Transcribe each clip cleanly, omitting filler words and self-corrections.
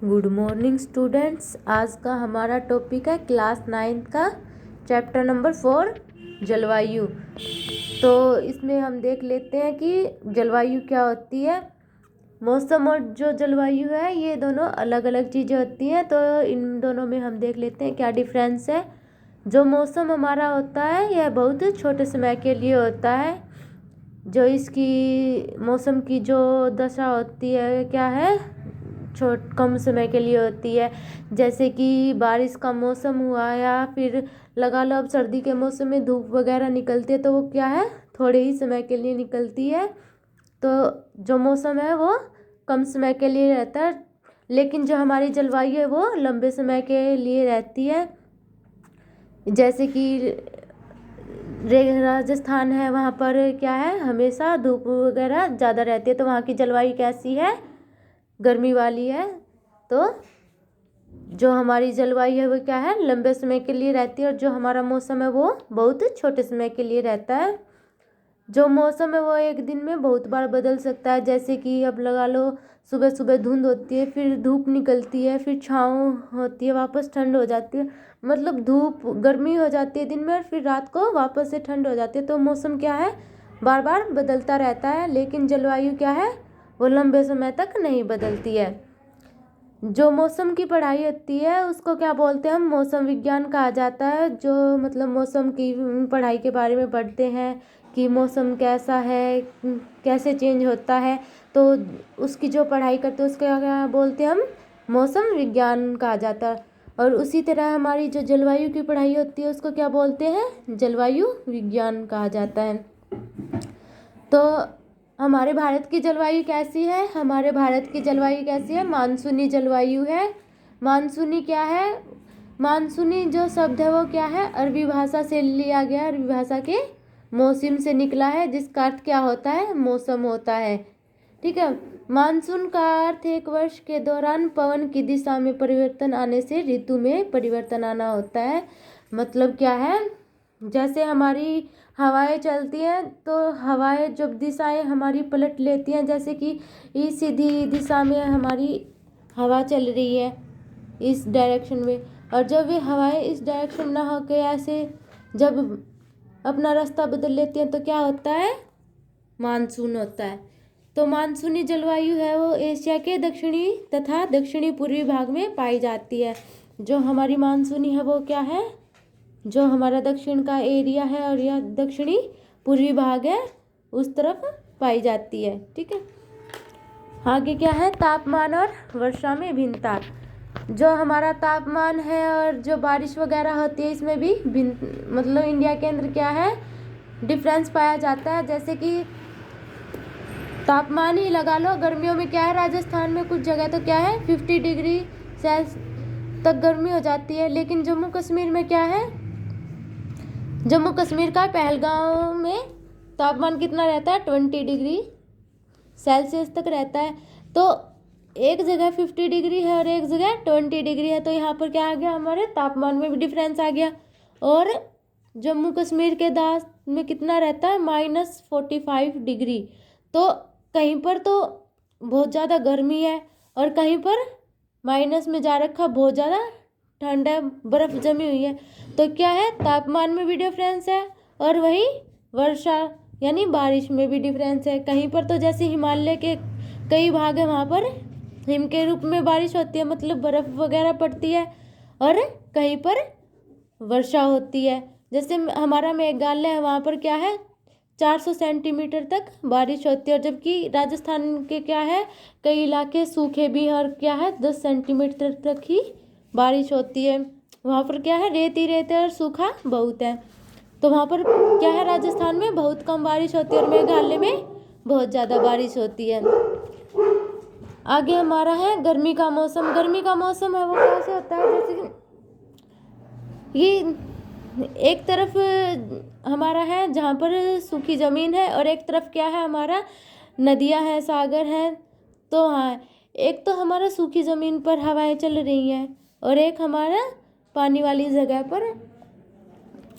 Good morning students. आज का हमारा टॉपिक है क्लास 9 का चैप्टर नंबर 4 जलवायु। तो इसमें हम देख लेते हैं कि जलवायु क्या होती है। मौसम और जो जलवायु है ये दोनों अलग अलग चीज़ें होती हैं। तो इन दोनों में हम देख लेते हैं क्या डिफरेंस है। जो मौसम हमारा होता है यह बहुत छोटे समय के लिए होता है। जो इसकी मौसम की जो दशा होती है क्या है, कम समय के लिए होती है। जैसे कि बारिश का मौसम हुआ या फिर लगा लो अब सर्दी के मौसम में धूप वगैरह निकलती है तो वो क्या है, थोड़े ही समय के लिए निकलती है। तो जो मौसम है वो कम समय के लिए रहता है, लेकिन जो हमारी जलवायु है वो लंबे समय के लिए रहती है। जैसे कि राजस्थान है, वहाँ पर क्या है, हमेशा धूप वगैरह ज़्यादा रहती है। तो वहाँ की जलवायु कैसी है, गर्मी वाली है। तो जो हमारी जलवायु है वो क्या है, लंबे समय के लिए रहती है। और जो हमारा मौसम है वो बहुत छोटे समय के लिए रहता है। जो मौसम है वो एक दिन में बहुत बार बदल सकता है। जैसे कि अब लगा लो सुबह सुबह धुंध होती है, फिर धूप निकलती है, फिर छाँव होती है, वापस ठंड हो जाती है। मतलब धूप गर्मी हो जाती है दिन में और फिर रात को वापस से ठंड हो जाती है। तो मौसम क्या है, बार बार बदलता रहता है। लेकिन जलवायु क्या है, वो लंबे समय तक नहीं बदलती है। जो मौसम की पढ़ाई होती है उसको क्या बोलते हैं हम, मौसम विज्ञान कहा जाता है। जो मतलब मौसम की पढ़ाई के बारे में पढ़ते हैं कि मौसम कैसा है, कैसे चेंज होता है। तो उसकी जो पढ़ाई करते हैं उसको क्या बोलते हैं हम, मौसम विज्ञान कहा जाता है। और उसी तरह हमारी जो जलवायु की पढ़ाई होती है उसको क्या बोलते हैं, जलवायु विज्ञान कहा जाता है। तो हमारे भारत की जलवायु कैसी है, हमारे भारत की जलवायु कैसी है, मानसूनी जलवायु है। मानसूनी क्या है, मानसूनी जो शब्द है वो क्या है, अरबी भाषा से लिया गया, अरबी भाषा के मौसम से निकला है, जिसका अर्थ क्या होता है, मौसम होता है। ठीक है। मानसून का अर्थ एक वर्ष के दौरान पवन की दिशा में परिवर्तन आने से ऋतु में परिवर्तन आना होता है। मतलब क्या है, जैसे हमारी हवाएं चलती हैं तो हवाएं जब दिशाएं हमारी पलट लेती हैं, जैसे कि इस सीधी दिशा में हमारी हवा चल रही है इस डायरेक्शन में, और जब ये हवाएं इस डायरेक्शन ना होकर ऐसे जब अपना रास्ता बदल लेती हैं तो क्या होता है, मानसून होता है। तो मानसूनी जलवायु है वो एशिया के दक्षिणी तथा दक्षिणी पूर्वी भाग में पाई जाती है। जो हमारी मानसूनी है वो क्या है, जो हमारा दक्षिण का एरिया है और यह दक्षिणी पूर्वी भाग है उस तरफ पाई जाती है। ठीक है। आगे क्या है, तापमान और वर्षा में भिन्नता। जो हमारा तापमान है और जो बारिश वगैरह होती है इसमें भी भिन्न, मतलब इंडिया के अंदर क्या है, डिफरेंस पाया जाता है। जैसे कि तापमान ही लगा लो, गर्मियों में क्या है, राजस्थान में कुछ जगह तो क्या है 50 डिग्री सेल्सियस तक गर्मी हो जाती है। लेकिन जम्मू कश्मीर में क्या है, जम्मू कश्मीर का पहलगांव में तापमान कितना रहता है, 20 डिग्री सेल्सियस तक रहता है। तो एक जगह 50 डिग्री है और एक जगह 20 डिग्री है। तो यहाँ पर क्या आ गया, हमारे तापमान में भी डिफरेंस आ गया। और जम्मू कश्मीर के दास में कितना रहता है, -45 डिग्री। तो कहीं पर तो बहुत ज़्यादा गर्मी है और कहीं पर माइनस में जा रखा, बहुत ज़्यादा ठंड है, बर्फ़ जमी हुई है। तो क्या है, तापमान में भी डिफरेंस है और वही वर्षा यानी बारिश में भी डिफरेंस है। कहीं पर तो जैसे हिमालय के कई भाग है वहाँ पर हिम के रूप में बारिश होती है, मतलब बर्फ़ वगैरह पड़ती है, और कहीं पर वर्षा होती है। जैसे हमारा मेघालय है, वहाँ पर क्या है 400 सेंटीमीटर तक बारिश होती है। और जबकि राजस्थान के क्या है, कई इलाके सूखे भी हैं और क्या है 10 सेंटीमीटर तक ही बारिश होती है। वहाँ पर क्या है, रेत ही रेत है और सूखा बहुत है। तो वहाँ पर क्या है, राजस्थान में बहुत कम बारिश होती है और मेघालय में बहुत ज़्यादा बारिश होती है। आगे हमारा है गर्मी का मौसम। गर्मी का मौसम है वो कैसे होता है, जैसे कि ये एक तरफ हमारा है जहाँ पर सूखी ज़मीन है और एक तरफ क्या है, हमारा नदियाँ हैं, सागर हैं। तो हाँ, एक तो हमारा सूखी ज़मीन पर हवाएं चल रही हैं और एक हमारा पानी वाली जगह पर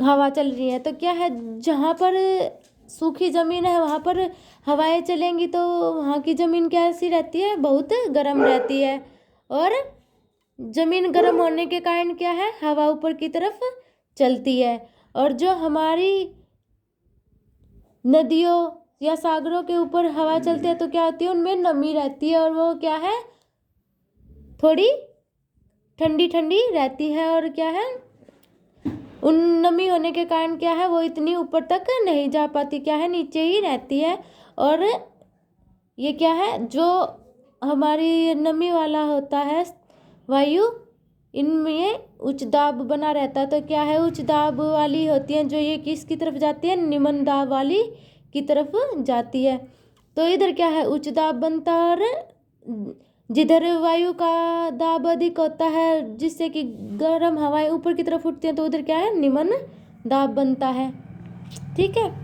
हवा चल रही है। तो क्या है, जहाँ पर सूखी ज़मीन है वहाँ पर हवाएं चलेंगी तो वहाँ की ज़मीन कैसी रहती है, बहुत गर्म रहती है। और जमीन गर्म होने के कारण क्या है, हवा ऊपर की तरफ चलती है। और जो हमारी नदियों या सागरों के ऊपर हवा चलती है तो क्या होती है, उनमें नमी रहती है और वो क्या है, थोड़ी ठंडी ठंडी रहती है। और क्या है, उन नमी होने के कारण क्या है, वो इतनी ऊपर तक नहीं जा पाती, क्या है, नीचे ही रहती है। और ये क्या है, जो हमारी नमी वाला होता है वायु, इनमें उच्च दाब बना रहता है। तो क्या है, उच्च दाब वाली होती है जो ये किसकी तरफ जाती है, निम्न दाब वाली की तरफ जाती है। तो इधर क्या है, उच्च दाब बनता है और जिधर वायु का दाब अधिक होता है जिससे कि गर्म हवाएं ऊपर की तरफ उठती हैं तो उधर क्या है, निम्न दाब बनता है। ठीक है।